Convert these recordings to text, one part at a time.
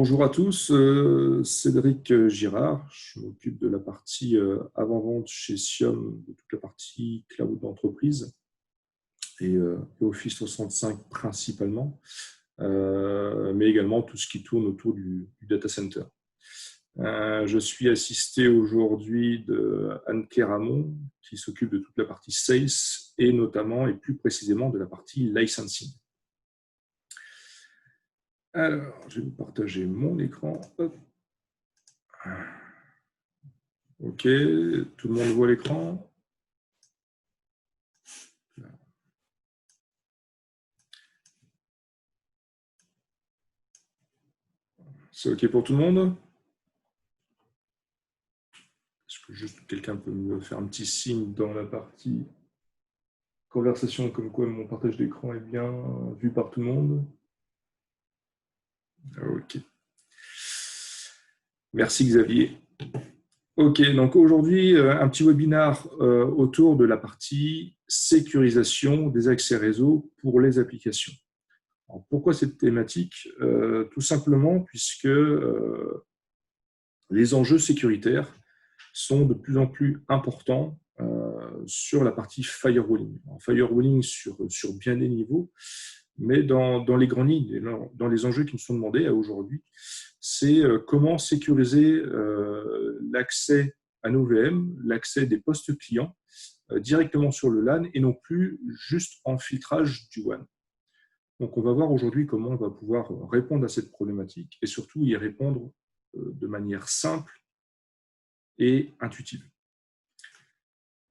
Bonjour à tous, Cédric Girard. Je m'occupe de la partie avant-vente chez Siom, de toute la partie cloud d'entreprise et Office 365 principalement, mais également tout ce qui tourne autour du data center. Je suis assisté aujourd'hui de Anne-Claire Hamon, qui s'occupe de toute la partie sales et notamment et plus précisément de la partie licensing. Alors, je vais vous partager mon écran. Hop. Ok, tout le monde voit l'écran. C'est ok pour tout le monde? Est-ce que juste quelqu'un peut me faire un petit signe dans la partie conversation, comme quoi mon partage d'écran est bien vu par tout le monde? Ok. Merci Xavier. Ok, donc aujourd'hui, un petit webinaire autour de la partie sécurisation des accès réseau pour les applications. Alors, pourquoi cette thématique? Tout simplement puisque les enjeux sécuritaires sont de plus en plus importants sur la partie firewalling. Firewalling sur bien des niveaux, mais dans les grandes lignes, dans les enjeux qui nous sont demandés à aujourd'hui, c'est comment sécuriser l'accès à nos VM, l'accès des postes clients directement sur le LAN et non plus juste en filtrage du WAN. Donc, on va voir aujourd'hui comment on va pouvoir répondre à cette problématique et surtout y répondre de manière simple et intuitive.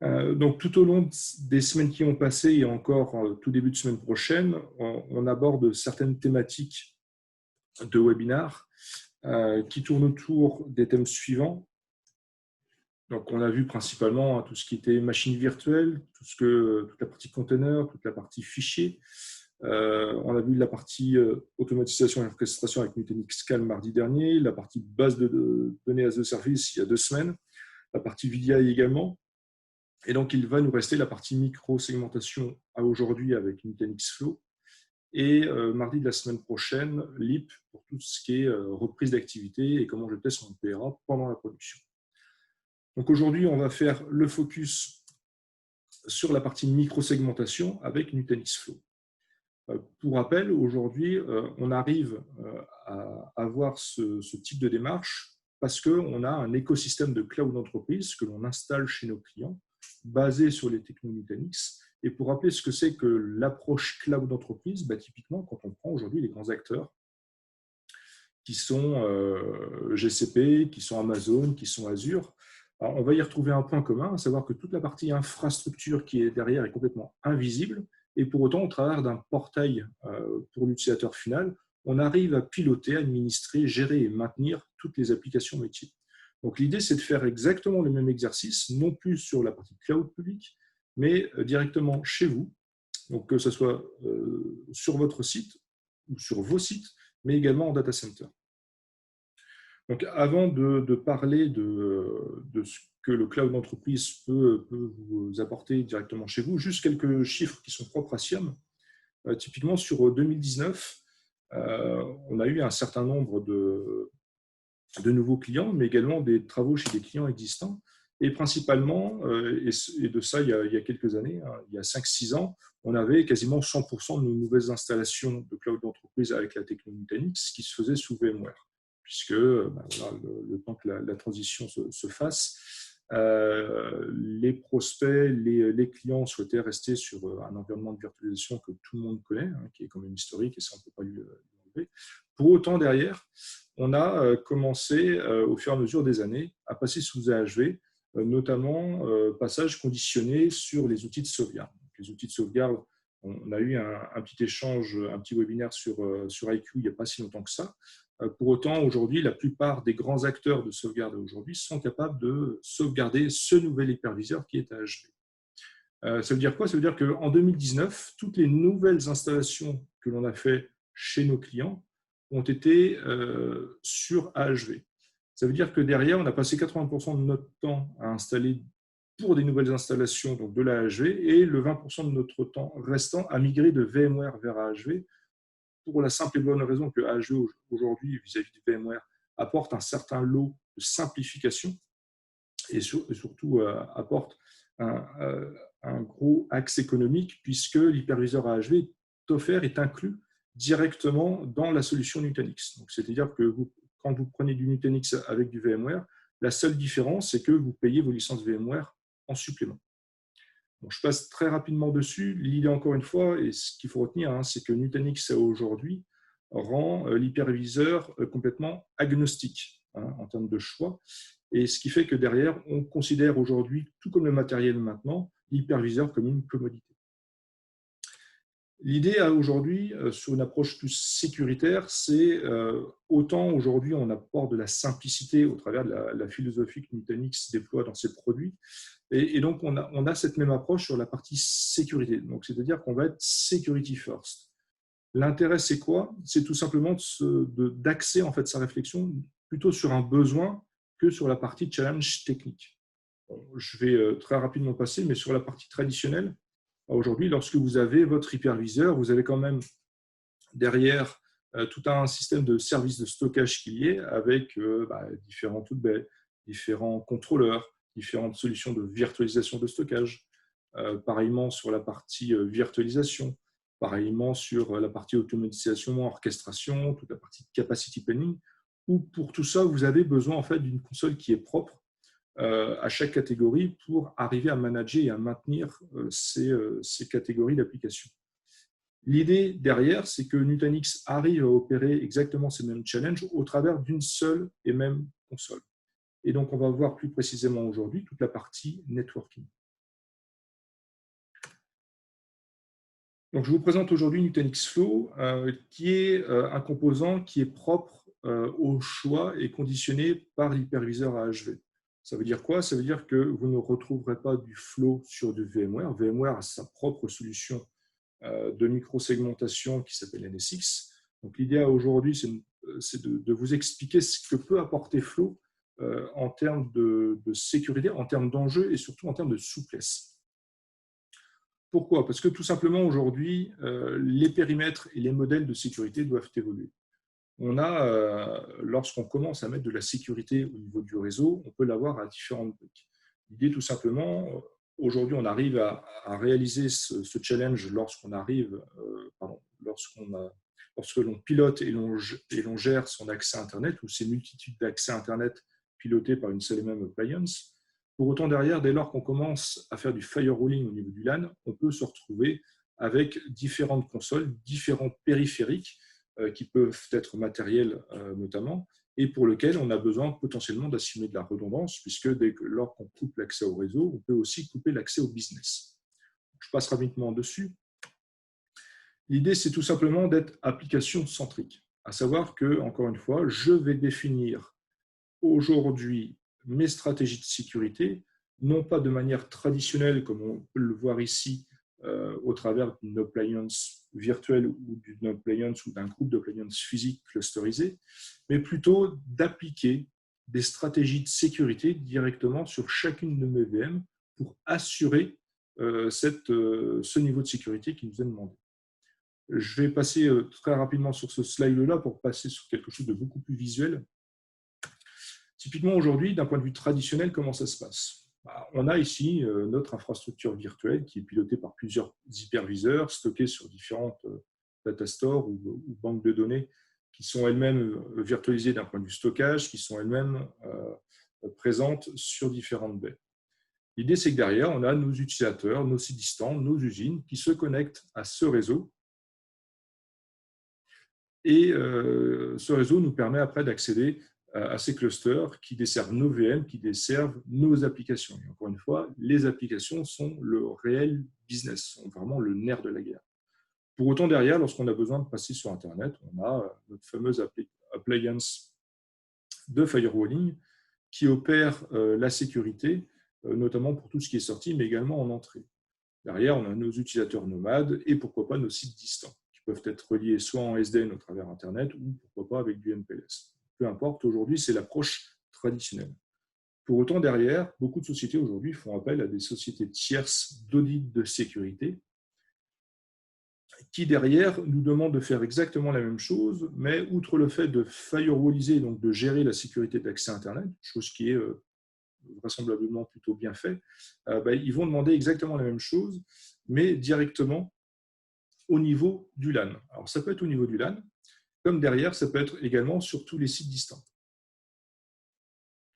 Donc, tout au long des semaines qui ont passé et encore tout début de semaine prochaine, on aborde certaines thématiques de webinaires qui tournent autour des thèmes suivants. Donc, on a vu principalement tout ce qui était machine virtuelle, toute la partie container, toute la partie fichier. On a vu la partie automatisation et orchestration avec Nutanix Calm mardi dernier, la partie base de données as a service il y a 2 semaines, la partie VDI également. Et donc, il va nous rester la partie micro-segmentation à aujourd'hui avec Nutanix Flow et mardi de la semaine prochaine, LEAP pour tout ce qui est reprise d'activité et comment je teste mon PRA pendant la production. Donc aujourd'hui, on va faire le focus sur la partie micro-segmentation avec Nutanix Flow. Pour rappel, aujourd'hui, on arrive à avoir ce type de démarche parce qu'on a un écosystème de cloud d'entreprise que l'on installe chez nos clients, basé sur les technologies Nutanix. Et pour rappeler ce que c'est que l'approche cloud d'entreprise, typiquement, quand on prend aujourd'hui les grands acteurs qui sont GCP, qui sont Amazon, qui sont Azure, alors on va y retrouver un point commun, à savoir que toute la partie infrastructure qui est derrière est complètement invisible. Et pour autant, au travers d'un portail pour l'utilisateur final, on arrive à piloter, administrer, gérer et maintenir toutes les applications métiers. Donc l'idée, c'est de faire exactement le même exercice, non plus sur la partie cloud publique, mais directement chez vous, donc que ce soit sur votre site ou sur vos sites, mais également en data center. Donc avant de parler de ce que le cloud d'entreprise peut vous apporter directement chez vous, juste quelques chiffres qui sont propres à Siom. Typiquement, sur 2019, on a eu un certain nombre de nouveaux clients, mais également des travaux chez des clients existants. Et principalement, et de ça il y a quelques années, il y a 5-6 ans, on avait quasiment 100% de nos nouvelles installations de cloud d'entreprise avec la technologie Nutanix qui se faisait sous VMware, puisque voilà, le temps que la transition se fasse, les prospects, les clients souhaitaient rester sur un environnement de virtualisation que tout le monde connaît, qui est quand même historique, et ça on ne peut pas lui enlever. Pour autant, derrière, on a commencé, au fur et à mesure des années, à passer sous AHV, notamment passage conditionné sur les outils de sauvegarde. Donc, les outils de sauvegarde, on a eu un petit échange, un petit webinaire sur IQ il n'y a pas si longtemps que ça. Pour autant, aujourd'hui, la plupart des grands acteurs de sauvegarde aujourd'hui sont capables de sauvegarder ce nouvel hyperviseur qui est AHV. Ça veut dire quoi? Ça veut dire qu'en 2019, toutes les nouvelles installations que l'on a fait chez nos clients ont été sur AHV. Ça veut dire que derrière, on a passé 80% de notre temps à installer pour des nouvelles installations donc de l'AHV et le 20% de notre temps restant à migrer de VMware vers AHV pour la simple et bonne raison que AHV aujourd'hui, vis-à-vis du VMware, apporte un certain lot de simplification et surtout apporte un gros axe économique, puisque l'hyperviseur AHV est offert, est inclus directement dans la solution Nutanix. C'est-à-dire que quand vous prenez du Nutanix avec du VMware, la seule différence, c'est que vous payez vos licences VMware en supplément. Bon, je passe très rapidement dessus. L'idée, encore une fois, et ce qu'il faut retenir, c'est que Nutanix aujourd'hui rend l'hyperviseur complètement agnostique en termes de choix. Et ce qui fait que derrière, on considère aujourd'hui, tout comme le matériel maintenant, l'hyperviseur comme une commodité. L'idée aujourd'hui, sur une approche plus sécuritaire, c'est autant aujourd'hui on apporte de la simplicité au travers de la philosophie que Nutanix déploie dans ses produits, et donc on a cette même approche sur la partie sécurité. Donc c'est-à-dire qu'on va être security first. L'intérêt, c'est quoi? C'est tout simplement d'axer en fait sa réflexion plutôt sur un besoin que sur la partie challenge technique. Bon, je vais très rapidement passer, mais sur la partie traditionnelle, aujourd'hui, lorsque vous avez votre hyperviseur, vous avez quand même derrière tout un système de services de stockage qui y est avec différents outils, différents contrôleurs, différentes solutions de virtualisation de stockage. Pareillement sur la partie virtualisation, pareillement sur la partie automatisation, orchestration, toute la partie capacity planning, où pour tout ça, vous avez besoin en fait d'une console qui est propre à chaque catégorie pour arriver à manager et à maintenir ces catégories d'applications. L'idée derrière, c'est que Nutanix arrive à opérer exactement ces mêmes challenges au travers d'une seule et même console. Et donc, on va voir plus précisément aujourd'hui toute la partie networking. Donc, je vous présente aujourd'hui Nutanix Flow, qui est un composant qui est propre au choix et conditionné par l'hyperviseur AHV. Ça veut dire quoi? Ça veut dire que vous ne retrouverez pas du flow sur du VMware. VMware a sa propre solution de microsegmentation qui s'appelle NSX. Donc, l'idée aujourd'hui, c'est de vous expliquer ce que peut apporter Flow en termes de sécurité, en termes d'enjeux et surtout en termes de souplesse. Pourquoi? Parce que tout simplement aujourd'hui, les périmètres et les modèles de sécurité doivent évoluer. Lorsqu'on commence à mettre de la sécurité au niveau du réseau, on peut l'avoir à différentes briques. L'idée, tout simplement, aujourd'hui, on arrive à réaliser ce challenge lorsque l'on pilote et l'on gère son accès Internet ou ces multitudes d'accès Internet pilotés par une seule et même appliance. Pour autant, derrière, dès lors qu'on commence à faire du firewalling au niveau du LAN, on peut se retrouver avec différentes consoles, différents périphériques qui peuvent être matériels notamment, et pour lesquels on a besoin potentiellement d'assumer de la redondance, puisque lors qu'on coupe l'accès au réseau, on peut aussi couper l'accès au business. Je passe rapidement dessus. L'idée, c'est tout simplement d'être application-centrique, à savoir que, encore une fois, je vais définir aujourd'hui mes stratégies de sécurité, non pas de manière traditionnelle, comme on peut le voir ici, au travers d'une appliance virtuelle ou d'une appliance ou d'un groupe d'appliances physiques clusterisées, mais plutôt d'appliquer des stratégies de sécurité directement sur chacune de mes VM pour assurer ce niveau de sécurité qui nous est demandé. Je vais passer très rapidement sur ce slide-là pour passer sur quelque chose de beaucoup plus visuel. Typiquement aujourd'hui, d'un point de vue traditionnel, comment ça se passe? On a ici notre infrastructure virtuelle qui est pilotée par plusieurs hyperviseurs stockés sur différentes data stores ou banques de données qui sont elles-mêmes virtualisées d'un point de vue stockage, qui sont elles-mêmes présentes sur différentes baies. L'idée, c'est que derrière, on a nos utilisateurs, nos sites distants, nos usines qui se connectent à ce réseau. Et ce réseau nous permet après d'accéder à ces clusters qui desservent nos VM, qui desservent nos applications. Et encore une fois, les applications sont le réel business, sont vraiment le nerf de la guerre. Pour autant, derrière, lorsqu'on a besoin de passer sur Internet, on a notre fameuse appliance de firewalling qui opère la sécurité, notamment pour tout ce qui est sorti, mais également en entrée. Derrière, on a nos utilisateurs nomades et pourquoi pas nos sites distants qui peuvent être reliés soit en SDN au travers Internet ou pourquoi pas avec du MPLS. Peu importe, aujourd'hui, c'est l'approche traditionnelle. Pour autant, derrière, beaucoup de sociétés aujourd'hui font appel à des sociétés tierces d'audit de sécurité qui derrière nous demande de faire exactement la même chose, mais outre le fait de firewalliser, donc de gérer la sécurité de l'accès Internet, chose qui est vraisemblablement plutôt bien fait, ils vont demander exactement la même chose, mais directement au niveau du LAN. Alors ça peut être au niveau du LAN, comme derrière, ça peut être également sur tous les sites distants.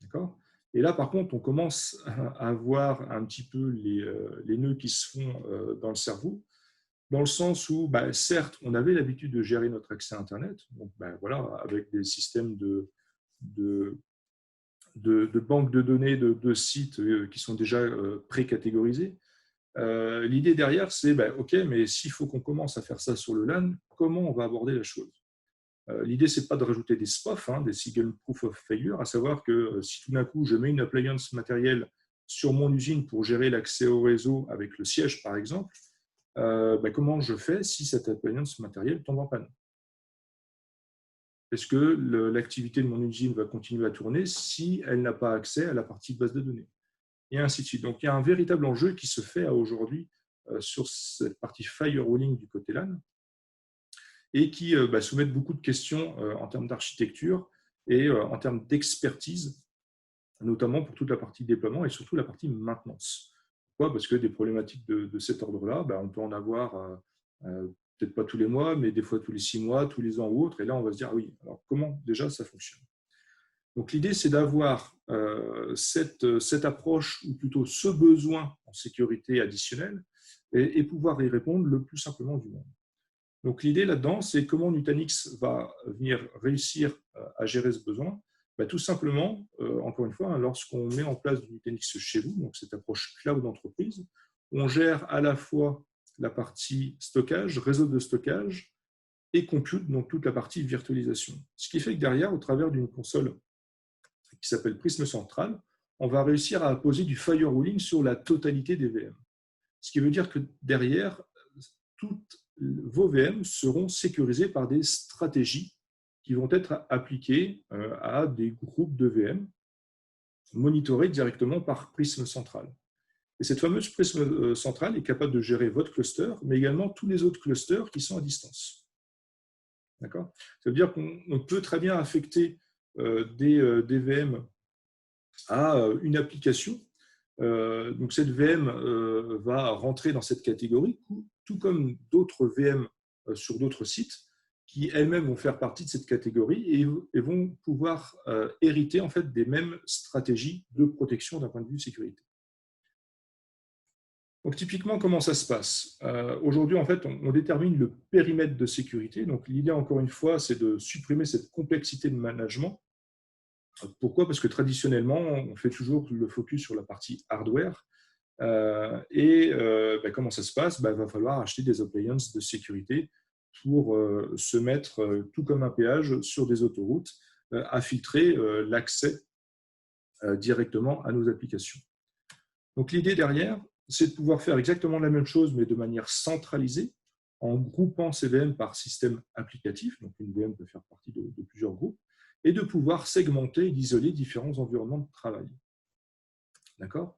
D'accord ? Et là, par contre, on commence à voir un petit peu les nœuds qui se font dans le cerveau, dans le sens où, certes, on avait l'habitude de gérer notre accès à Internet, donc, voilà, avec des systèmes de banques de données, de sites qui sont déjà pré-catégorisés. L'idée derrière, c'est, OK, mais s'il faut qu'on commence à faire ça sur le LAN, comment on va aborder la chose ? L'idée, ce n'est pas de rajouter des SPOF, des Single Proof of Failure, à savoir que si tout d'un coup, je mets une appliance matérielle sur mon usine pour gérer l'accès au réseau avec le siège, par exemple, comment je fais si cette appliance matérielle tombe en panne ? Est-ce que l'activité de mon usine va continuer à tourner si elle n'a pas accès à la partie de base de données ? Et ainsi de suite. Donc, il y a un véritable enjeu qui se fait aujourd'hui sur cette partie firewalling du côté LAN et qui soumet beaucoup de questions en termes d'architecture et en termes d'expertise, notamment pour toute la partie déploiement et surtout la partie maintenance. Pourquoi ? Parce que des problématiques de cet ordre-là, on peut en avoir peut-être pas tous les mois, mais des fois tous les 6 mois, tous les ans ou autres. Et là, on va se dire, ah oui, alors comment déjà ça fonctionne ? Donc l'idée, c'est d'avoir cette approche, ou plutôt ce besoin en sécurité additionnelle, et pouvoir y répondre le plus simplement du monde. Donc l'idée là-dedans, c'est comment Nutanix va venir réussir à gérer ce besoin. Tout simplement, encore une fois, lorsqu'on met en place du Nutanix chez vous, donc cette approche cloud d'entreprise, on gère à la fois la partie stockage, réseau de stockage, et compute, donc toute la partie virtualisation. Ce qui fait que derrière, au travers d'une console qui s'appelle Prism Central, on va réussir à poser du firewalling sur la totalité des VM. Ce qui veut dire que derrière, toutes vos VM seront sécurisées par des stratégies qui vont être appliquées à des groupes de VM monitorés directement par Prism Central. Et cette fameuse Prism Central est capable de gérer votre cluster, mais également tous les autres clusters qui sont à distance. D'accord ? Ça veut dire qu'on peut très bien affecter des VM à une application. Donc cette VM va rentrer dans cette catégorie, tout comme d'autres VM sur d'autres sites qui elles-mêmes vont faire partie de cette catégorie et vont pouvoir hériter en fait des mêmes stratégies de protection d'un point de vue sécurité. Donc typiquement, comment ça se passe ? Aujourd'hui, en fait, on détermine le périmètre de sécurité. Donc l'idée, encore une fois, c'est de supprimer cette complexité de management. Pourquoi ? Parce que traditionnellement, on fait toujours le focus sur la partie hardware. Comment ça se passe ? Il va falloir acheter des appliances de sécurité pour se mettre, tout comme un péage, sur des autoroutes, à filtrer l'accès directement à nos applications. Donc l'idée derrière, c'est de pouvoir faire exactement la même chose, mais de manière centralisée, en groupant ces VM par système applicatif. Donc une VM peut faire partie de plusieurs groupes, et de pouvoir segmenter et d'isoler différents environnements de travail. D'accord ?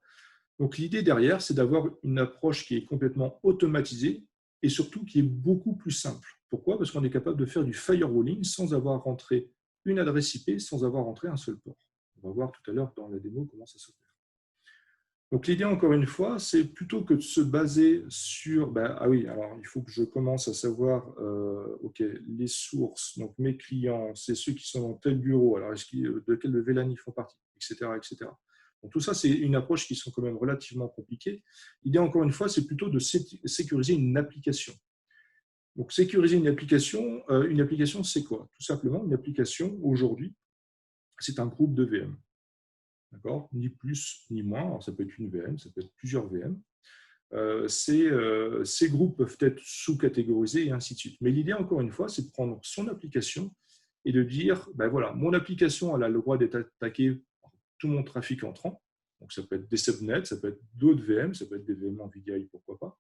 Donc l'idée derrière, c'est d'avoir une approche qui est complètement automatisée et surtout qui est beaucoup plus simple. Pourquoi ? Parce qu'on est capable de faire du firewalling sans avoir rentré une adresse IP, sans avoir rentré un seul port. On va voir tout à l'heure dans la démo comment ça s'opère. Donc l'idée, encore une fois, c'est plutôt que de se baser sur, alors il faut que je commence à savoir, les sources, donc mes clients, c'est ceux qui sont dans tel bureau, alors de quel VLAN ils font partie, etc., etc. Donc tout ça, c'est une approche qui sont quand même relativement compliquées. L'idée, encore une fois, c'est plutôt de sécuriser une application. Donc sécuriser une application, c'est quoi ? Tout simplement, une application, aujourd'hui, c'est un groupe de VM. D'accord ? Ni plus ni moins. Alors, ça peut être une VM, ça peut être plusieurs VM. Ces groupes peuvent être sous-catégorisés et ainsi de suite. Mais l'idée, encore une fois, c'est de prendre son application et de dire, voilà, mon application elle a le droit d'être attaquée par tout mon trafic entrant. Donc, ça peut être des subnets, ça peut être d'autres VM, ça peut être des VM en VDI, pourquoi pas.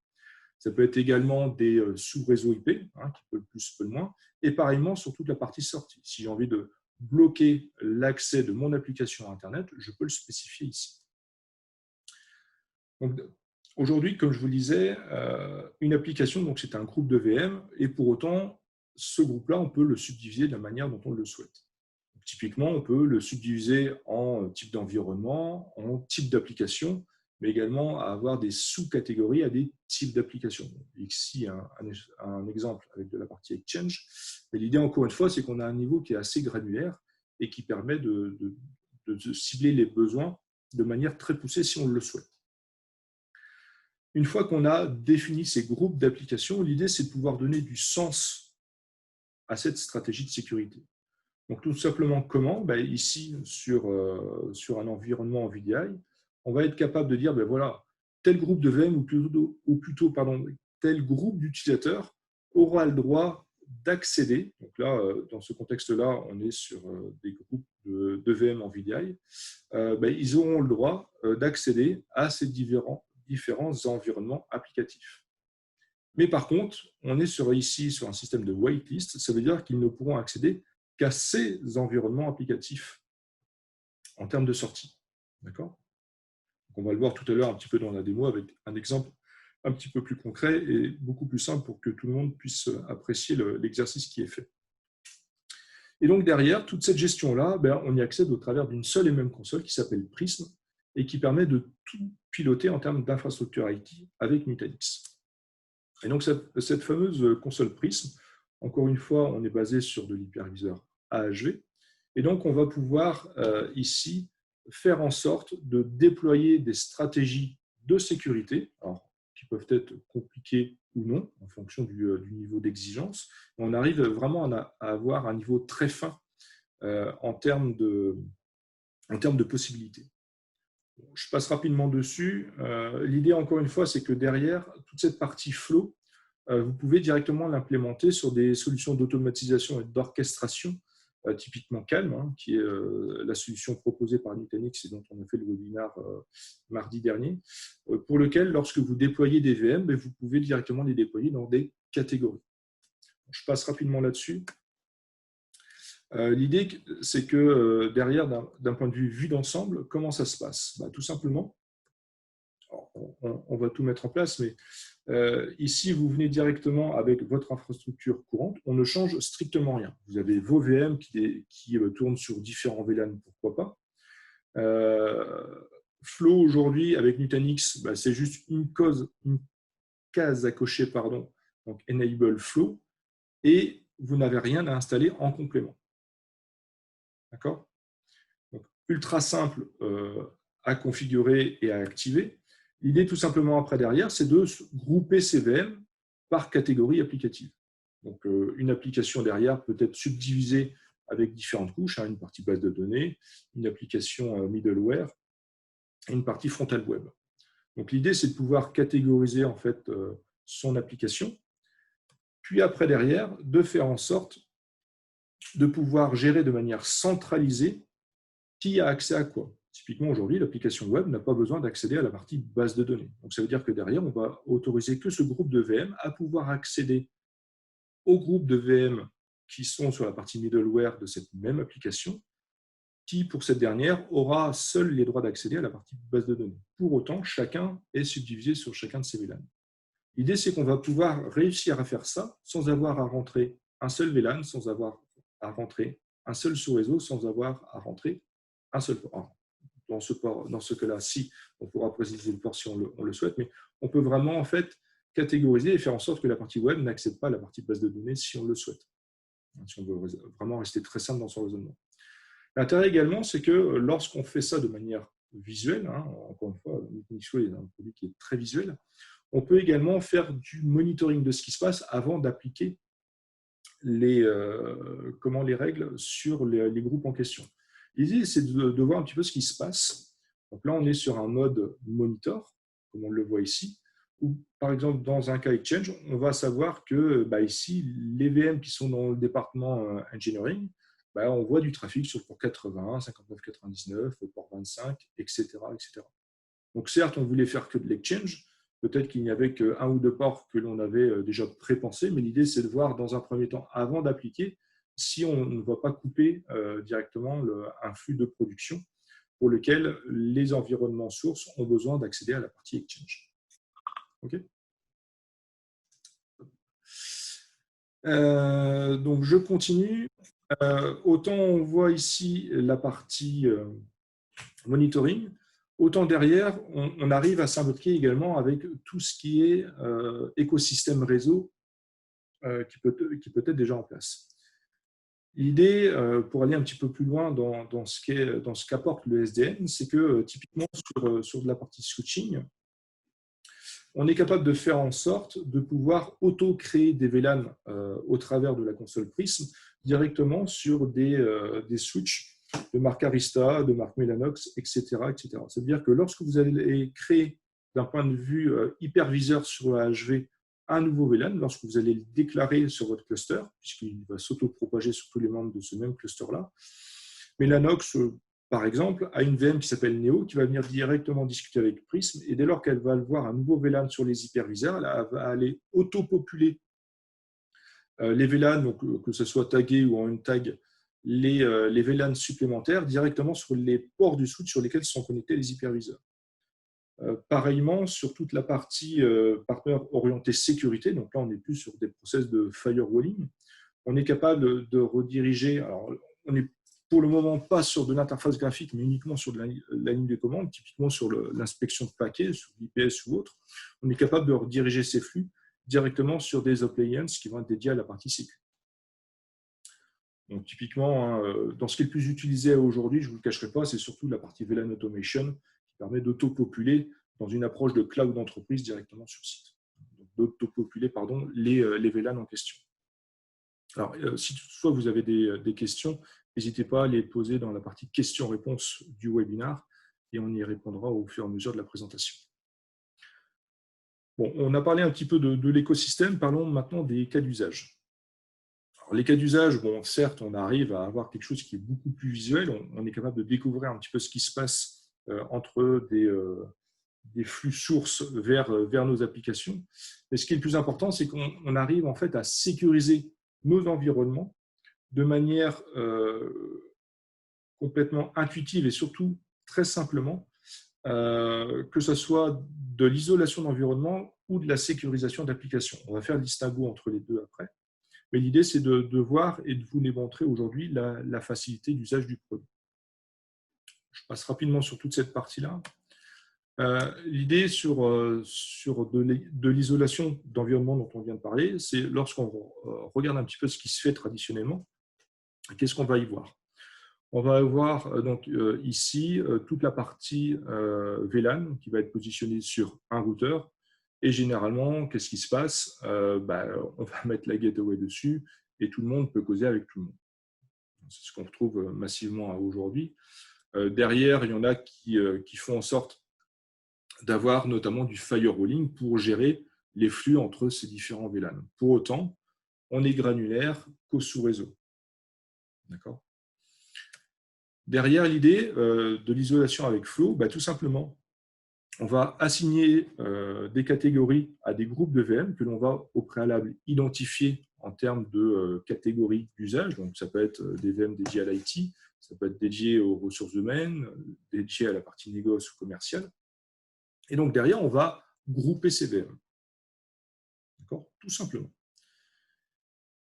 Ça peut être également des sous-réseaux IP, qui peut le plus, peut le moins. Et pareillement, sur toute la partie sortie. Si j'ai envie de bloquer l'accès de mon application à Internet, je peux le spécifier ici. Donc, Aujourd'hui, comme je vous le disais, une application, donc c'est un groupe de VM, et pour autant, ce groupe-là, on peut le subdiviser de la manière dont on le souhaite. Donc, typiquement, on peut le subdiviser en type d'environnement, en type d'application, mais également avoir des sous-catégories à des types d'applications. Ici, un exemple avec de la partie Exchange. Mais l'idée, encore une fois, c'est qu'on a un niveau qui est assez granulaire et qui permet de cibler les besoins de manière très poussée si on le souhaite. Une fois qu'on a défini ces groupes d'applications, l'idée, c'est de pouvoir donner du sens à cette stratégie de sécurité. Donc, tout simplement, comment ici, sur un environnement en VDI, on va être capable de dire, voilà, tel groupe de VM ou plutôt tel groupe d'utilisateurs aura le droit d'accéder. Donc là, dans ce contexte-là, on est sur des groupes de VM en VDI. Ils auront le droit d'accéder à ces différents environnements applicatifs. Mais par contre, on est ici sur un système de whitelist, ça veut dire qu'ils ne pourront accéder qu'à ces environnements applicatifs en termes de sortie. D'accord ? On va le voir tout à l'heure un petit peu dans la démo avec un exemple un petit peu plus concret et beaucoup plus simple pour que tout le monde puisse apprécier l'exercice qui est fait. Et donc derrière, toute cette gestion-là, on y accède au travers d'une seule et même console qui s'appelle Prism et qui permet de tout piloter en termes d'infrastructure IT avec Nutanix. Et donc cette fameuse console Prism, encore une fois, on est basé sur de l'hyperviseur AHV. Et donc, on va pouvoir ici faire en sorte de déployer des stratégies de sécurité, alors, qui peuvent être compliquées ou non, en fonction du niveau d'exigence. On arrive vraiment à avoir un niveau très fin en termes de possibilités. Je passe rapidement dessus. L'idée, encore une fois, c'est que derrière, toute cette partie flow, vous pouvez directement l'implémenter sur des solutions d'automatisation et d'orchestration, typiquement Calm, qui est la solution proposée par Nutanix et dont on a fait le webinaire mardi dernier, pour lequel, lorsque vous déployez des VM, vous pouvez directement les déployer dans des catégories. Je passe rapidement là-dessus. L'idée, c'est que derrière, d'un point de vue d'ensemble, comment ça se passe ? Tout simplement, on va tout mettre en place, mais ici, vous venez directement avec votre infrastructure courante. On ne change strictement rien. Vous avez vos VM qui tournent sur différents VLAN, pourquoi pas. Flow, aujourd'hui, avec Nutanix, c'est juste une case à cocher, donc Enable Flow, et vous n'avez rien à installer en complément. D'accord ? Donc, ultra simple à configurer et à activer. L'idée, tout simplement, après derrière, c'est de grouper ces VM par catégorie applicative. Donc, une application derrière peut être subdivisée avec différentes couches, une partie base de données, une application middleware et une partie frontal web. Donc, l'idée, c'est de pouvoir catégoriser en fait son application, puis après derrière, de faire en sorte de pouvoir gérer de manière centralisée qui a accès à quoi. Typiquement, aujourd'hui, l'application web n'a pas besoin d'accéder à la partie base de données. Donc, ça veut dire que derrière, on va autoriser que ce groupe de VM à pouvoir accéder au groupe de VM qui sont sur la partie middleware de cette même application, qui, pour cette dernière, aura seul les droits d'accéder à la partie base de données. Pour autant, chacun est subdivisé sur chacun de ces VLAN. L'idée, c'est qu'on va pouvoir réussir à faire ça sans avoir à rentrer un seul VLAN, sans avoir à rentrer un seul sous-réseau, sans avoir à rentrer un seul port. Dans ce cas-là, si, on pourra préciser le port si on le souhaite, mais on peut vraiment en fait catégoriser et faire en sorte que la partie web n'accède pas à la partie base de données si on le souhaite, si on veut vraiment rester très simple dans son raisonnement. L'intérêt également, c'est que lorsqu'on fait ça de manière visuelle, encore une fois, Nutanix est un produit qui est très visuel, on peut également faire du monitoring de ce qui se passe avant d'appliquer les règles sur les groupes en question. L'idée, c'est de voir un petit peu ce qui se passe. Donc là, on est sur un mode monitor, comme on le voit ici, où, par exemple, dans un cas Exchange, on va savoir que ici, les VM qui sont dans le département Engineering, on voit du trafic sur le port 80, 5999, le port 25, etc., etc. Donc certes, on voulait faire que de l'Exchange, peut-être qu'il n'y avait qu'un ou deux ports que l'on avait déjà pré-pensés, mais l'idée, c'est de voir dans un premier temps, avant d'appliquer, si on ne va pas couper directement un flux de production pour lequel les environnements sources ont besoin d'accéder à la partie Exchange. OK. Donc, je continue. Autant on voit ici la partie monitoring, autant derrière, on arrive à s'imbriquer également avec tout ce qui est écosystème réseau qui peut être déjà en place. L'idée, pour aller un petit peu plus loin dans ce qu'apporte le SDN, c'est que typiquement sur de la partie switching, on est capable de faire en sorte de pouvoir auto-créer des VLAN au travers de la console Prism directement sur des switches de marque Arista, de marque Mellanox, etc. etc. C'est-à-dire que lorsque vous allez créer d'un point de vue hyperviseur sur la HV un nouveau VLAN, lorsque vous allez le déclarer sur votre cluster, puisqu'il va s'auto-propager sur tous les membres de ce même cluster-là, Mellanox, par exemple, a une VM qui s'appelle Neo qui va venir directement discuter avec Prism et dès lors qu'elle va voir un nouveau VLAN sur les hyperviseurs, elle va aller auto-populer les VLAN, donc, que ce soit tagué ou en une tag, les VLAN supplémentaires directement sur les ports du switch sur lesquels sont connectés les hyperviseurs. Pareillement, sur toute la partie partner orienté sécurité, donc là on n'est plus sur des process de firewalling, on est capable de rediriger, alors on n'est pour le moment pas sur de l'interface graphique, mais uniquement sur de la ligne de commande, typiquement sur l'inspection de paquets, sur l'IPS ou autre, on est capable de rediriger ces flux directement sur des appliances qui vont être dédiés à la partie sécu. Donc typiquement, dans ce qui est le plus utilisé aujourd'hui, je ne vous le cacherai pas, c'est surtout la partie VLAN Automation qui permet d'auto-populer dans une approche de cloud d'entreprise directement sur site. D'auto-populer les VLAN en question. Alors, si toutefois vous avez des questions, n'hésitez pas à les poser dans la partie questions-réponses du webinaire et on y répondra au fur et à mesure de la présentation. Bon, on a parlé un petit peu de l'écosystème, parlons maintenant des cas d'usage. Les cas d'usage, bon, certes, on arrive à avoir quelque chose qui est beaucoup plus visuel, on est capable de découvrir un petit peu ce qui se passe entre des flux sources vers nos applications. Mais ce qui est le plus important, c'est qu'on arrive en fait à sécuriser nos environnements de manière complètement intuitive et surtout très simplement, que ce soit de l'isolation d'environnement ou de la sécurisation d'applications. On va faire le distinguo entre les deux après. Mais l'idée, c'est de voir et de vous démontrer aujourd'hui la facilité d'usage du produit. Je passe rapidement sur toute cette partie-là. L'idée sur de l'isolation d'environnement dont on vient de parler, c'est lorsqu'on regarde un petit peu ce qui se fait traditionnellement, qu'est-ce qu'on va y voir? On va avoir donc, ici toute la partie VLAN qui va être positionnée sur un routeur. Et généralement, qu'est-ce qui se passe? On va mettre la gateway dessus et tout le monde peut causer avec tout le monde. C'est ce qu'on retrouve massivement aujourd'hui. Derrière, il y en a qui font en sorte d'avoir notamment du firewalling pour gérer les flux entre ces différents VLAN. Pour autant, on est granulaire qu'au sous-réseau. D'accord? Derrière l'idée de l'isolation avec Flow, tout simplement, on va assigner des catégories à des groupes de VM que l'on va au préalable identifier en termes de catégories d'usage. Donc, ça peut être des VM dédiés à l'IT, ça peut être dédié aux ressources humaines, dédié à la partie négoce ou commerciale. Et donc, derrière, on va grouper ces VM. D'accord? Tout simplement.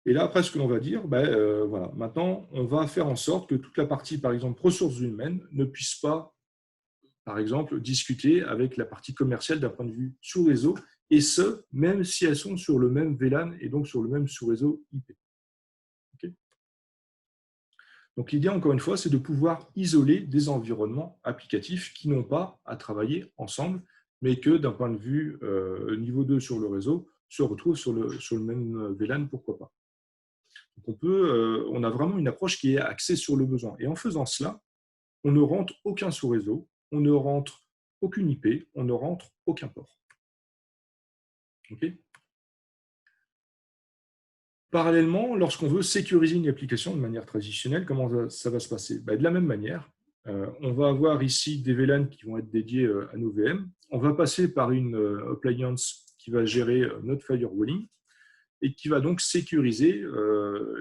Et là, après, ce que l'on va dire, voilà, maintenant, on va faire en sorte que toute la partie, par exemple, ressources humaines, ne puisse pas, par exemple, discuter avec la partie commerciale d'un point de vue sous-réseau, et ce, même si elles sont sur le même VLAN et donc sur le même sous-réseau IP. Okay. Donc, l'idée, encore une fois, c'est de pouvoir isoler des environnements applicatifs qui n'ont pas à travailler ensemble, mais que d'un point de vue niveau 2 sur le réseau, se retrouvent sur le même VLAN, pourquoi pas. Donc on a vraiment une approche qui est axée sur le besoin. Et en faisant cela, on ne rentre aucun sous-réseau, on ne rentre aucune IP, on ne rentre aucun port. Okay. Parallèlement, lorsqu'on veut sécuriser une application de manière traditionnelle, comment ça va se passer? De la même manière, on va avoir ici des VLAN qui vont être dédiés à nos VM. On va passer par une appliance qui va gérer notre firewalling et qui va donc sécuriser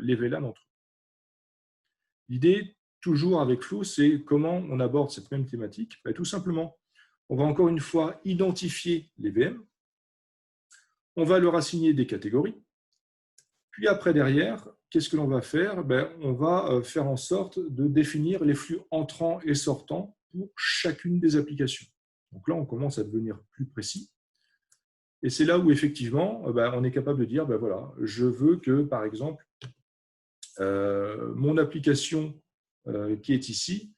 les VLAN entre eux. L'idée, toujours avec Flow, c'est comment on aborde cette même thématique. Tout simplement, on va encore une fois identifier les VM. On va leur assigner des catégories. Puis après, derrière, qu'est-ce que l'on va faire? On va faire en sorte de définir les flux entrants et sortants pour chacune des applications. Donc là, on commence à devenir plus précis. Et c'est là où, effectivement, on est capable de dire, voilà, je veux que, par exemple, mon application qui est ici,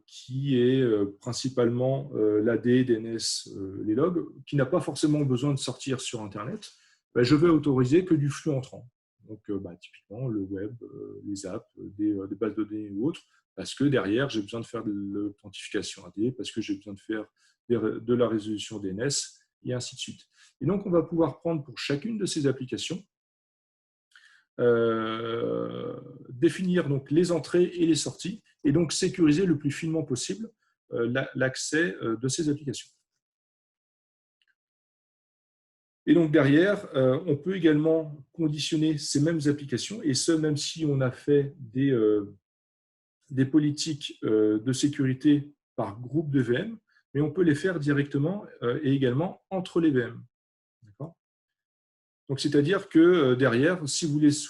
qui est principalement l'AD, DNS, les logs, qui n'a pas forcément besoin de sortir sur Internet, je vais autoriser que du flux entrant. Donc, typiquement, le web, les apps, des bases de données ou autres, parce que derrière, j'ai besoin de faire de l'authentification AD, parce que j'ai besoin de faire de la résolution DNS, et ainsi de suite. Et donc, on va pouvoir prendre pour chacune de ces applications, définir donc les entrées et les sorties, et donc sécuriser le plus finement possible l'accès de ces applications. Et donc derrière, on peut également conditionner ces mêmes applications, et ce, même si on a fait des politiques de sécurité par groupe de VM, mais on peut les faire directement et également entre les VM. Donc, c'est-à-dire que derrière, si vous voulez, si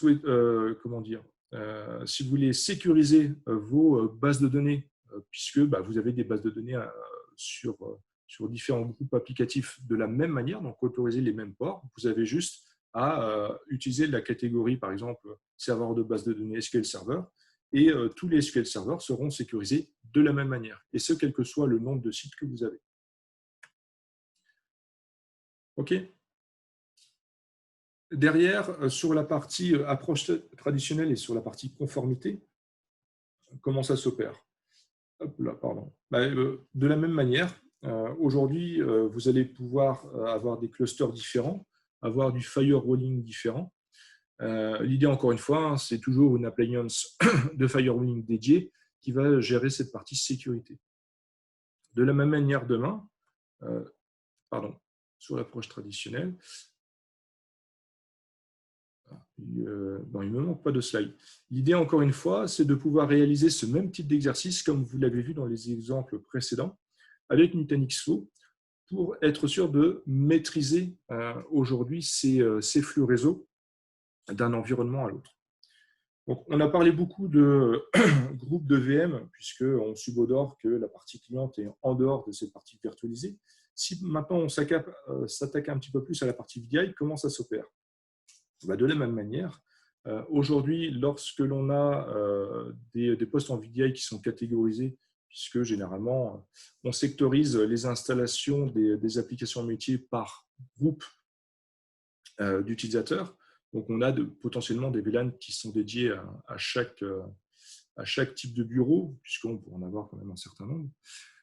vous voulez sécuriser vos bases de données, puisque vous avez des bases de données sur différents groupes applicatifs de la même manière, donc autoriser les mêmes ports, vous avez juste à utiliser la catégorie, par exemple, serveur de base de données SQL Server, et tous les SQL Servers seront sécurisés de la même manière, et ce, quel que soit le nombre de sites que vous avez. OK ? Derrière, sur la partie approche traditionnelle et sur la partie conformité, comment ça s'opère? De la même manière, aujourd'hui, vous allez pouvoir avoir des clusters différents, avoir du firewalling différent. L'idée, encore une fois, c'est toujours une appliance de firewalling dédiée qui va gérer cette partie sécurité. De la même manière, demain, sur l'approche traditionnelle, il ne me manque pas de slide. L'idée, encore une fois, c'est de pouvoir réaliser ce même type d'exercice, comme vous l'avez vu dans les exemples précédents, avec Nutanix Flow, pour être sûr de maîtriser aujourd'hui ces flux réseau d'un environnement à l'autre. Donc, on a parlé beaucoup de groupes de VM, puisqu'on subodore que la partie cliente est en dehors de cette partie virtualisée. Si maintenant on s'attaque un petit peu plus à la partie VDI, comment ça s'opère? De la même manière, aujourd'hui, lorsque l'on a des postes en VDI qui sont catégorisés, puisque généralement, on sectorise les installations des applications métiers par groupe d'utilisateurs. Donc, on a potentiellement des VLAN qui sont dédiés à chaque type de bureau, puisqu'on peut en avoir quand même un certain nombre.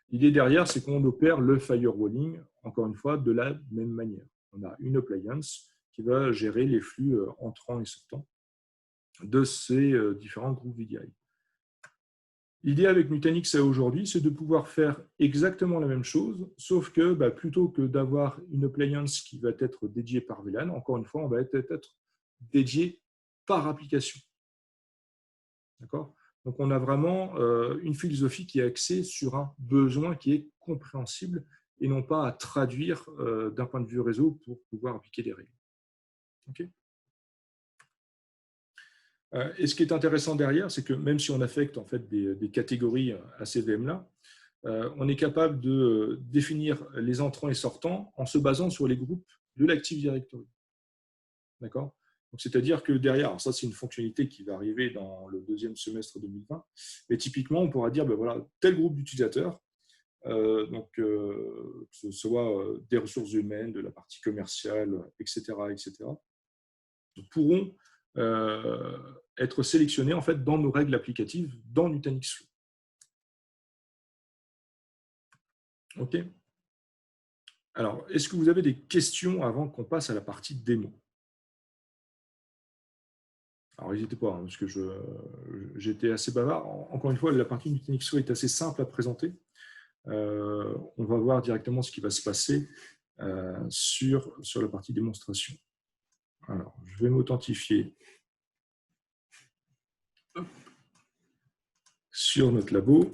L'idée derrière, c'est qu'on opère le firewalling, encore une fois, de la même manière. On a une appliance qui va gérer les flux entrants et sortants de ces différents groupes VDI. L'idée avec Nutanix aujourd'hui, c'est de pouvoir faire exactement la même chose, sauf que plutôt que d'avoir une appliance qui va être dédiée par VLAN, encore une fois, on va être dédié par application. D'accord ? Donc, on a vraiment une philosophie qui est axée sur un besoin qui est compréhensible et non pas à traduire d'un point de vue réseau pour pouvoir appliquer des règles. OK ? Et ce qui est intéressant derrière, c'est que même si on affecte en fait des catégories à ces VM-là, on est capable de définir les entrants et sortants en se basant sur les groupes de l'Active Directory. D'accord ? Donc, c'est-à-dire que derrière, alors ça c'est une fonctionnalité qui va arriver dans le deuxième semestre 2020, mais typiquement on pourra dire, voilà, tel groupe d'utilisateurs, que ce soit des ressources humaines, de la partie commerciale, etc., pourront être sélectionnés en fait dans nos règles applicatives dans Nutanix Flow. OK. Alors, est-ce que vous avez des questions avant qu'on passe à la partie démo? Alors, n'hésitez pas, parce que j'étais assez bavard. Encore une fois, la partie Nutanix Flow est assez simple à présenter. On va voir directement ce qui va se passer sur la partie démonstration. Alors, je vais m'authentifier sur notre labo.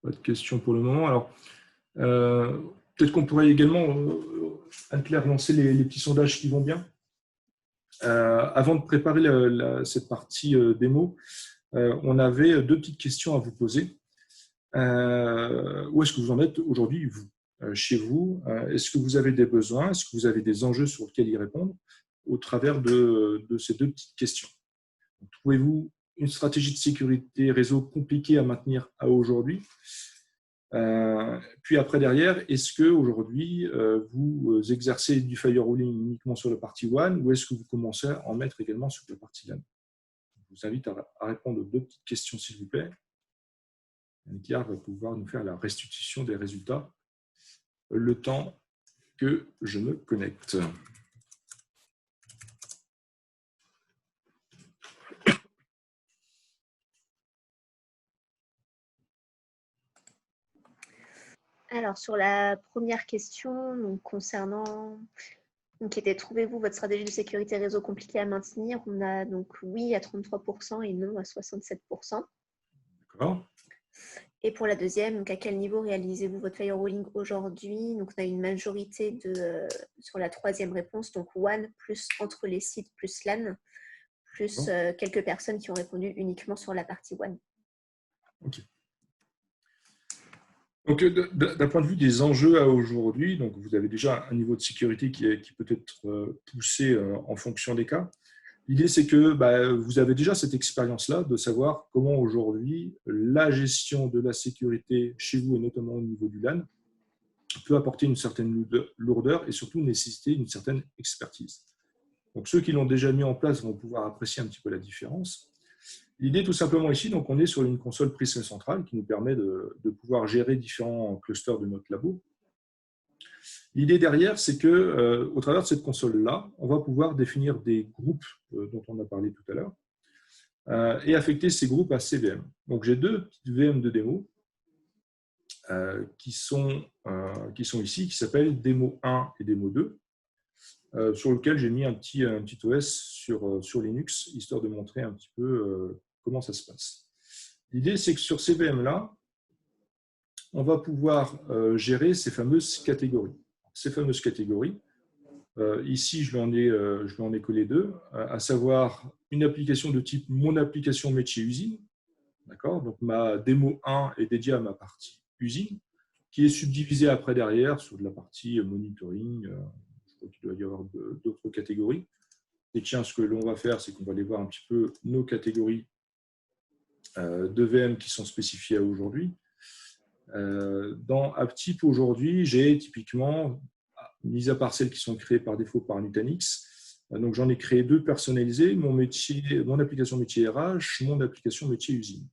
Pas de questions pour le moment. Alors, peut-être qu'on pourrait également, Anne-Claire, lancer les petits sondages qui vont bien. Avant de préparer cette partie démo, on avait deux petites questions à vous poser. Où est-ce que vous en êtes aujourd'hui, vous, chez vous? Est-ce que vous avez des besoins? Est-ce que vous avez des enjeux sur lesquels y répondre au travers de ces deux petites questions? Trouvez-vous une stratégie de sécurité réseau compliquée à maintenir à aujourd'hui? Puis après, derrière, est-ce qu'aujourd'hui, vous exercez du firewalling uniquement sur la partie WAN ou est-ce que vous commencez à en mettre également sur la partie LAN? Je vous invite à répondre aux deux petites questions, s'il vous plaît. Anne-Claire va pouvoir nous faire la restitution des résultats le temps que je me connecte. Alors, sur la première question, donc, concernant, qui était « Trouvez-vous votre stratégie de sécurité réseau compliquée à maintenir ?» On a donc oui à 33% et non à 67%. D'accord. Et pour la deuxième, donc à quel niveau réalisez-vous votre firewalling aujourd'hui? Donc, on a une majorité sur la troisième réponse, donc WAN plus entre les sites plus LAN, plus quelques personnes qui ont répondu uniquement sur la partie WAN. Ok. Donc, d'un point de vue des enjeux à aujourd'hui, donc vous avez déjà un niveau de sécurité qui peut être poussé en fonction des cas. L'idée, c'est que vous avez déjà cette expérience-là de savoir comment aujourd'hui la gestion de la sécurité chez vous, et notamment au niveau du LAN, peut apporter une certaine lourdeur et surtout nécessiter une certaine expertise. Donc, ceux qui l'ont déjà mis en place vont pouvoir apprécier un petit peu la différence. L'idée, tout simplement ici, donc on est sur une console Prism centrale qui nous permet de pouvoir gérer différents clusters de notre labo. L'idée derrière, c'est qu'au travers de cette console-là, on va pouvoir définir des groupes dont on a parlé tout à l'heure et affecter ces groupes à ces VM. Donc, j'ai deux petites VM de démo qui sont ici, qui s'appellent Démo 1 et Démo 2, sur lequel j'ai mis un petit OS sur Linux, histoire de montrer un petit peu comment ça se passe. L'idée, c'est que sur ces VM-là, on va pouvoir gérer ces fameuses catégories. Ces fameuses catégories, ici, je lui en ai collé deux, à savoir une application de type mon application métier usine. D'accord. Donc, ma démo 1 est dédiée à ma partie usine, qui est subdivisée après derrière sur de la partie monitoring. Je crois qu'il doit y avoir d'autres catégories. Et tiens, ce que l'on va faire, c'est qu'on va aller voir un petit peu nos catégories de VM qui sont spécifiées à aujourd'hui. Dans AppType aujourd'hui, j'ai typiquement, mis à part celles qui sont créées par défaut par Nutanix, donc j'en ai créé deux personnalisées, mon application métier RH, mon application métier usine.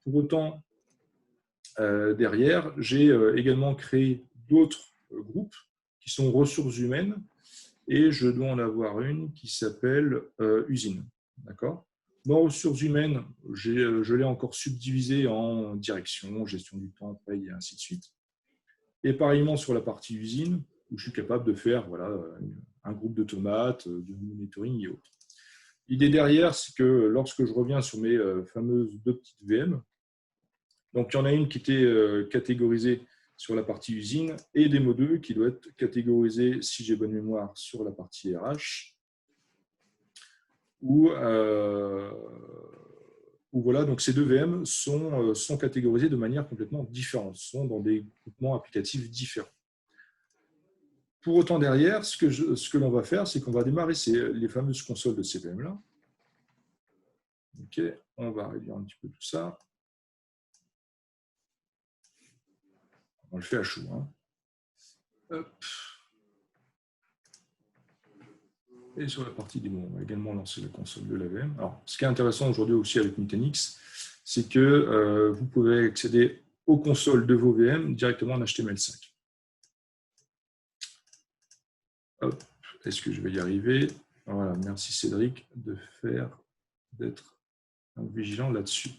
Pour autant, derrière, j'ai également créé d'autres groupes qui sont ressources humaines et je dois en avoir une qui s'appelle usine. D'accord. Dans ressources humaines, je l'ai encore subdivisé en direction, gestion du temps, paye et ainsi de suite. Et pareillement sur la partie usine, où je suis capable de faire un groupe de tomates, de monitoring et autres. L'idée derrière, c'est que lorsque je reviens sur mes fameuses deux petites VM, donc il y en a une qui était catégorisée sur la partie usine et démo 2 qui doit être catégorisée, si j'ai bonne mémoire, sur la partie RH. Où voilà, donc ces deux VM sont catégorisés de manière complètement différente, sont dans des groupements applicatifs différents. Pour autant, derrière, ce que l'on va faire, c'est qu'on va démarrer les fameuses consoles de ces VM-là. Ok, on va réduire un petit peu tout ça. On le fait à chaud. Hein. Hop. Et sur la partie démo, on va également lancer la console de la VM. Alors, ce qui est intéressant aujourd'hui aussi avec Nutanix, c'est que vous pouvez accéder aux consoles de vos VM directement en HTML5. Est-ce que je vais y arriver? Voilà, merci Cédric d'être vigilant là-dessus.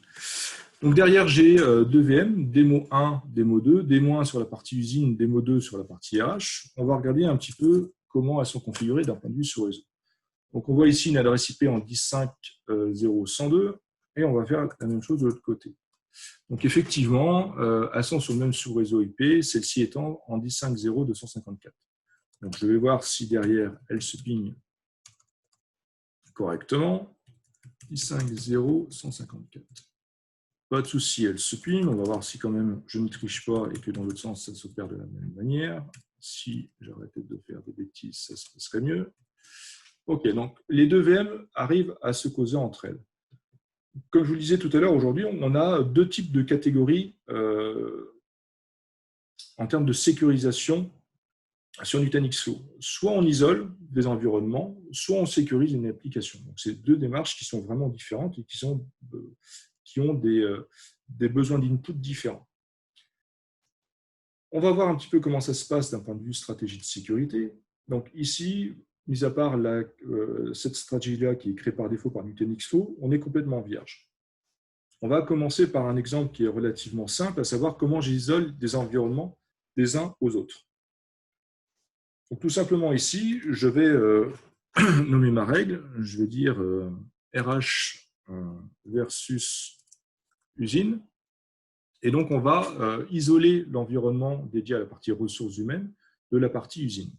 Donc derrière, j'ai deux VM, démo 1, démo 2, démo 1 sur la partie usine, démo 2 sur la partie RH. On va regarder un petit peu comment elles sont configurées d'un point de vue sur réseau. Donc on voit ici une adresse IP en 10.5.0.102 et on va faire la même chose de l'autre côté. Donc effectivement, elles sont sur le même sous-réseau IP, celle-ci étant en 10.5.0.254. Donc je vais voir si derrière, elle se ping correctement. 10.5.0.154. Pas de souci, elle se ping. On va voir si quand même je ne triche pas et que dans l'autre sens, ça s'opère de la même manière. Si j'arrêtais de faire des bêtises, ça se passerait mieux. OK, donc les deux VM arrivent à se causer entre elles. Comme je vous le disais tout à l'heure, aujourd'hui, on a deux types de catégories en termes de sécurisation sur Nutanix-Flow. Soit on isole des environnements, soit on sécurise une application. Donc, c'est deux démarches qui sont vraiment différentes et qui ont des besoins d'input différents. On va voir un petit peu comment ça se passe d'un point de vue stratégie de sécurité. Donc ici, mis à part cette stratégie-là qui est créée par défaut par Nutanix-Flow, on est complètement vierge. On va commencer par un exemple qui est relativement simple, à savoir comment j'isole des environnements des uns aux autres. Donc, tout simplement ici, je vais nommer ma règle, je vais dire RH versus usine. Et donc, on va isoler l'environnement dédié à la partie ressources humaines de la partie usine.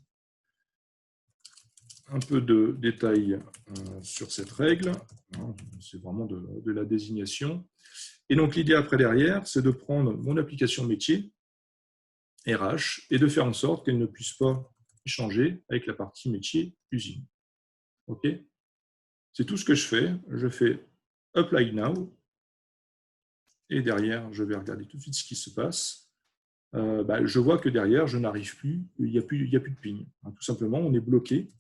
Un peu de détails sur cette règle. C'est vraiment de la désignation. Et donc, l'idée après derrière, c'est de prendre mon application métier, RH, et de faire en sorte qu'elle ne puisse pas échanger avec la partie métier usine. OK ? C'est tout ce que je fais. Je fais Apply Now. Et derrière, je vais regarder tout de suite ce qui se passe. Je vois que derrière, je n'arrive plus, il n'y a plus de ping. Tout simplement, on est bloqué.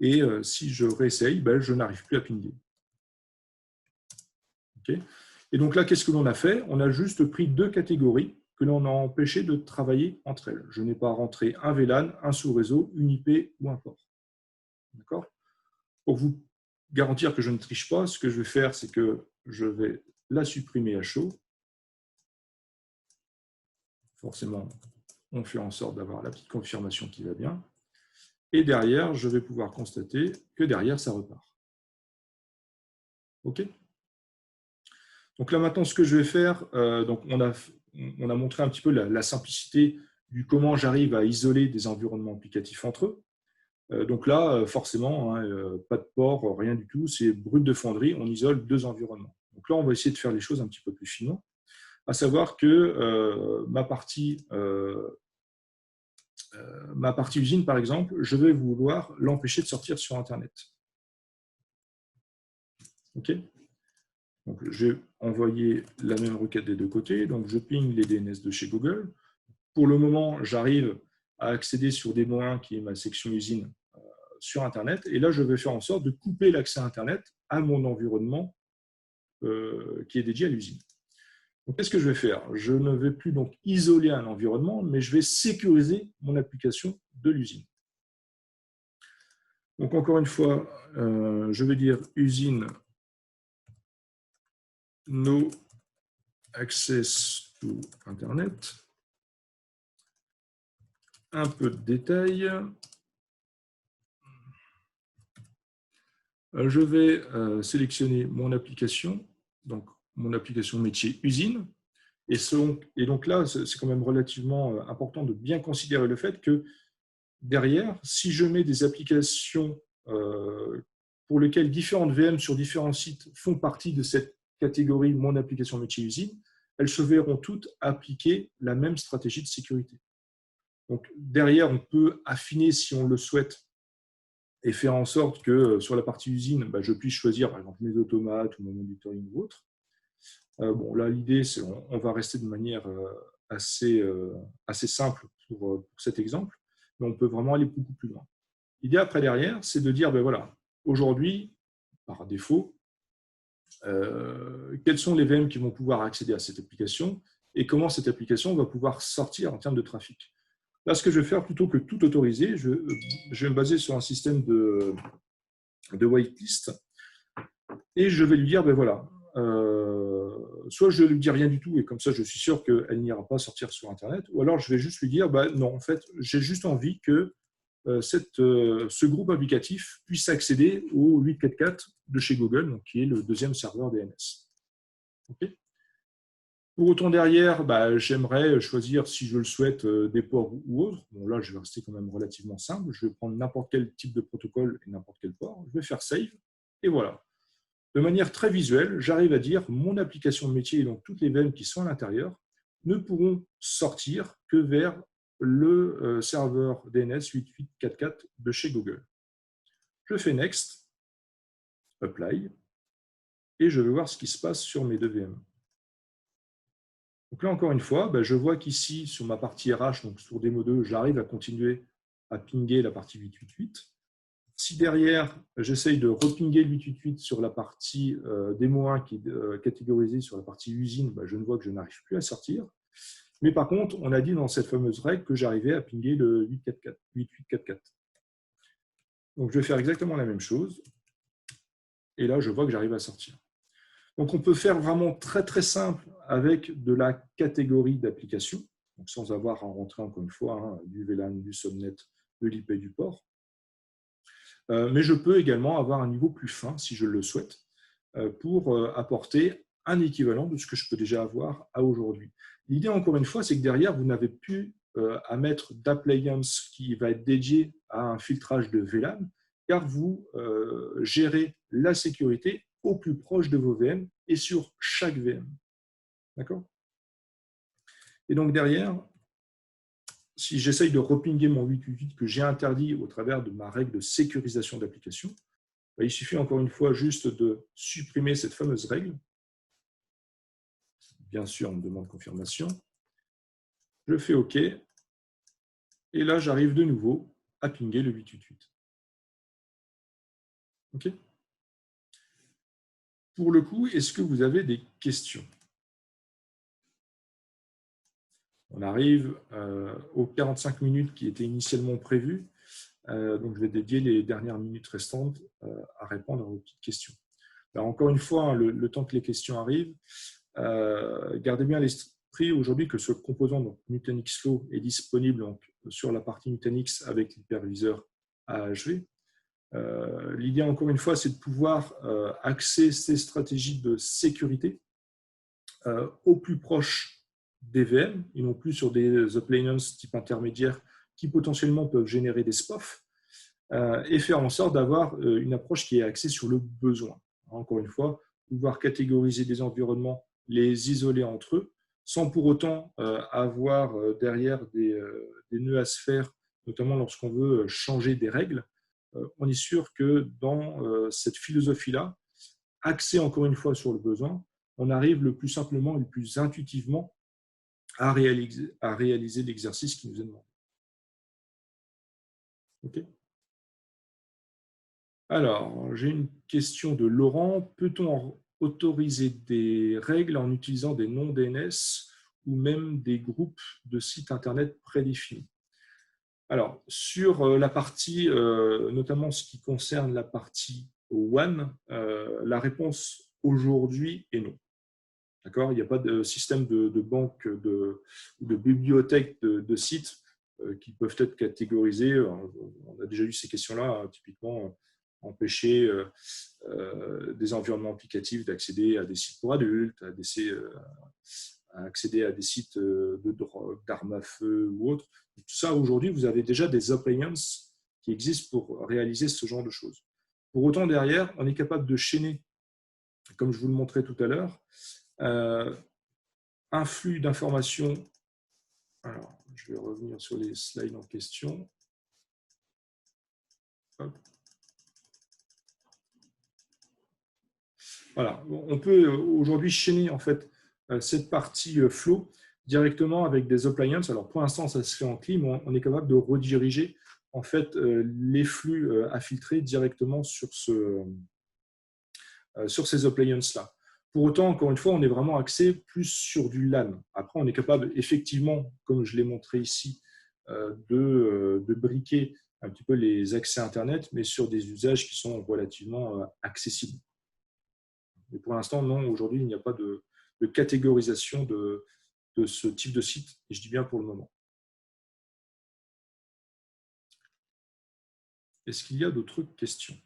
Et si je réessaye, je n'arrive plus à pinguer. Okay. Et donc là, qu'est-ce que l'on a fait? On a juste pris deux catégories que l'on a empêché de travailler entre elles. Je n'ai pas rentré un VLAN, un sous-réseau, une IP ou un port. D'accord? Pour vous garantir que je ne triche pas, ce que je vais faire, c'est que je vais la supprimer à chaud. Forcément, on fait en sorte d'avoir la petite confirmation qui va bien. Et derrière, je vais pouvoir constater que derrière, ça repart. OK? Donc là, maintenant, ce que je vais faire, donc on a montré un petit peu la simplicité du comment j'arrive à isoler des environnements applicatifs entre eux. Donc là, forcément, pas de port, rien du tout, c'est brut de fonderie, on isole deux environnements. Donc là, on va essayer de faire les choses un petit peu plus finement, à savoir que ma partie usine, par exemple, je vais vouloir l'empêcher de sortir sur Internet. OK ? Donc, je vais envoyer la même requête des deux côtés. Donc, je ping les DNS de chez Google. Pour le moment, j'arrive à accéder sur Demo1, qui est ma section usine, sur Internet. Et là, je vais faire en sorte de couper l'accès à Internet à mon environnement qui est dédié à l'usine. Donc, qu'est-ce que je vais faire? Je ne vais plus donc isoler un environnement, mais je vais sécuriser mon application de l'usine. Donc, encore une fois, je vais dire usine no access to Internet. Un peu de détails. Je vais sélectionner mon application, donc mon application métier usine. Et donc là, c'est quand même relativement important de bien considérer le fait que derrière, si je mets des applications pour lesquelles différentes VM sur différents sites font partie de cette catégorie mon application métier usine, elles se verront toutes appliquer la même stratégie de sécurité. Donc derrière, on peut affiner si on le souhaite et faire en sorte que sur la partie usine, je puisse choisir par exemple mes automates ou mon monitoring ou autre. Bon, là, l'idée, c'est on va rester de manière assez simple pour cet exemple, mais on peut vraiment aller beaucoup plus loin. L'idée après derrière, c'est de dire, voilà, aujourd'hui, par défaut, quels sont les VM qui vont pouvoir accéder à cette application et comment cette application va pouvoir sortir en termes de trafic. Là, ce que je vais faire, plutôt que tout autoriser, je vais me baser sur un système de whitelist et je vais lui dire, voilà, soit je ne lui dis rien du tout et comme ça, je suis sûr qu'elle n'ira pas sortir sur Internet, ou alors je vais juste lui dire, non, en fait, j'ai juste envie que ce groupe applicatif puisse accéder au 844 de chez Google, donc, qui est le deuxième serveur DNS. Okay. Pour autant, derrière, j'aimerais choisir, si je le souhaite, des ports ou autres. Bon, là, je vais rester quand même relativement simple. Je vais prendre n'importe quel type de protocole et n'importe quel port. Je vais faire Save. Et voilà. De manière très visuelle, j'arrive à dire mon application de métier et donc toutes les VM qui sont à l'intérieur ne pourront sortir que vers le serveur DNS 8844 de chez Google. Je fais Next, Apply, et je vais voir ce qui se passe sur mes deux VM. Donc là, encore une fois, je vois qu'ici, sur ma partie RH, donc sur Demo 2, j'arrive à continuer à pinguer la partie 888. Si derrière, j'essaye de repinguer le 888 sur la partie Demo 1 qui est catégorisée sur la partie usine, je ne vois que je n'arrive plus à sortir. Mais par contre, on a dit dans cette fameuse règle que j'arrivais à pinguer le 8844. Donc je vais faire exactement la même chose. Et là, je vois que j'arrive à sortir. Donc, on peut faire vraiment très, très simple avec de la catégorie d'application, sans avoir à rentrer, encore une fois, du VLAN, du subnet, de l'IP du port. Mais je peux également avoir un niveau plus fin, si je le souhaite, pour apporter un équivalent de ce que je peux déjà avoir à aujourd'hui. L'idée, encore une fois, c'est que derrière, vous n'avez plus à mettre d'appliance qui va être dédié à un filtrage de VLAN, car vous gérez la sécurité au plus proche de vos VM et sur chaque VM. D'accord ? Et donc derrière, si j'essaye de repinguer mon 888 que j'ai interdit au travers de ma règle de sécurisation d'application, il suffit encore une fois juste de supprimer cette fameuse règle. Bien sûr, on me demande confirmation. Je fais OK. Et là, j'arrive de nouveau à pinguer le 888. OK ? Pour le coup, est-ce que vous avez des questions ? On arrive aux 45 minutes qui étaient initialement prévues. Donc, je vais dédier les dernières minutes restantes à répondre à vos petites questions. Alors, encore une fois, le temps que les questions arrivent, gardez bien à l'esprit aujourd'hui que ce composant, donc Nutanix Flow, est disponible donc, sur la partie Nutanix avec l'hyperviseur AHV. L'idée, encore une fois, c'est de pouvoir axer ces stratégies de sécurité au plus proche des VM et non plus sur des appliances type intermédiaire qui potentiellement peuvent générer des SPOF et faire en sorte d'avoir une approche qui est axée sur le besoin. Encore une fois, pouvoir catégoriser des environnements, les isoler entre eux, sans pour autant avoir derrière des nœuds à se faire, notamment lorsqu'on veut changer des règles. On est sûr que dans cette philosophie-là, axée encore une fois sur le besoin, on arrive le plus simplement et le plus intuitivement à réaliser l'exercice qui nous est demandé. OK ? Alors, j'ai une question de Laurent. Peut-on autoriser des règles en utilisant des noms DNS ou même des groupes de sites Internet prédéfinis ? Alors, sur la partie, notamment ce qui concerne la partie WAN, la réponse aujourd'hui est non. D'accord ? Il n'y a pas de système de banque ou de bibliothèque de sites qui peuvent être catégorisés. On a déjà eu ces questions-là, typiquement empêcher des environnements applicatifs d'accéder à des sites pour adultes, à accéder à des sites de drogue, d'armes à feu ou autres. Tout ça, aujourd'hui, vous avez déjà des appliances qui existent pour réaliser ce genre de choses. Pour autant, derrière, on est capable de chaîner, comme je vous le montrais tout à l'heure, un flux d'informations. Alors, je vais revenir sur les slides en question. Hop. Voilà, on peut aujourd'hui chaîner en fait cette partie flow directement avec des appliances. Alors pour l'instant, ça se fait en clé, mais on est capable de rediriger en fait les flux à filtrer directement sur ces appliances-là. Pour autant, encore une fois, on est vraiment axé plus sur du LAN. Après, on est capable effectivement, comme je l'ai montré ici, de briquer un petit peu les accès Internet, mais sur des usages qui sont relativement accessibles. Mais pour l'instant, non, aujourd'hui, il n'y a pas de catégorisation de ce type de site, et je dis bien pour le moment. Est-ce qu'il y a d'autres questions ?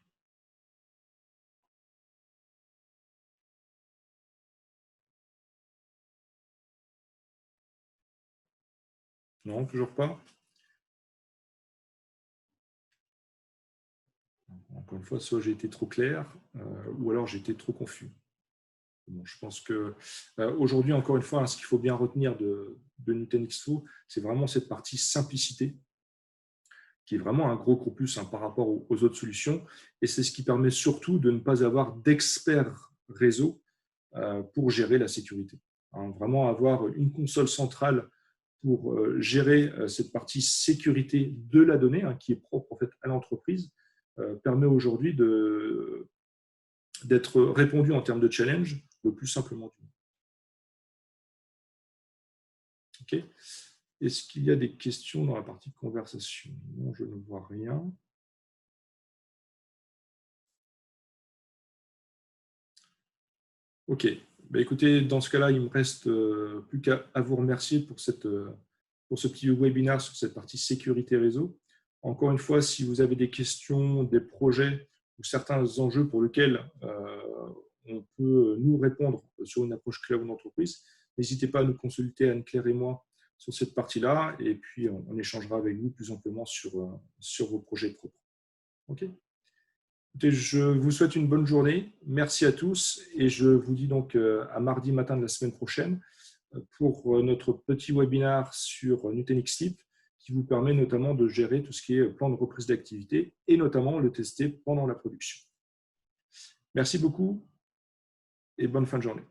Non, toujours pas. Encore une fois, soit j'ai été trop clair, ou alors j'ai été trop confus. Bon, je pense que aujourd'hui, encore une fois, ce qu'il faut bien retenir de Nutanix.info, c'est vraiment cette partie simplicité, qui est vraiment un gros plus par rapport aux autres solutions. Et c'est ce qui permet surtout de ne pas avoir d'experts réseau pour gérer la sécurité. Vraiment avoir une console centrale pour gérer cette partie sécurité de la donnée, qui est propre en fait à l'entreprise, permet aujourd'hui d'être répondu en termes de challenge le plus simplement du monde. OK. Est-ce qu'il y a des questions dans la partie conversation? Non, je ne vois rien. OK. Écoutez, dans ce cas-là, il ne me reste plus qu'à vous remercier pour ce petit webinaire sur cette partie sécurité réseau. Encore une fois, si vous avez des questions, des projets ou certains enjeux pour lesquels on peut nous répondre sur une approche cloud d'entreprise, n'hésitez pas à nous consulter, Anne-Claire et moi, sur cette partie-là, et puis on échangera avec vous plus amplement sur vos projets propres. OK. Écoutez, je vous souhaite une bonne journée. Merci à tous, et je vous dis donc à mardi matin de la semaine prochaine pour notre petit webinaire sur Nutanix Sleep, qui vous permet notamment de gérer tout ce qui est plan de reprise d'activité et notamment le tester pendant la production. Merci beaucoup et bonne fin de journée.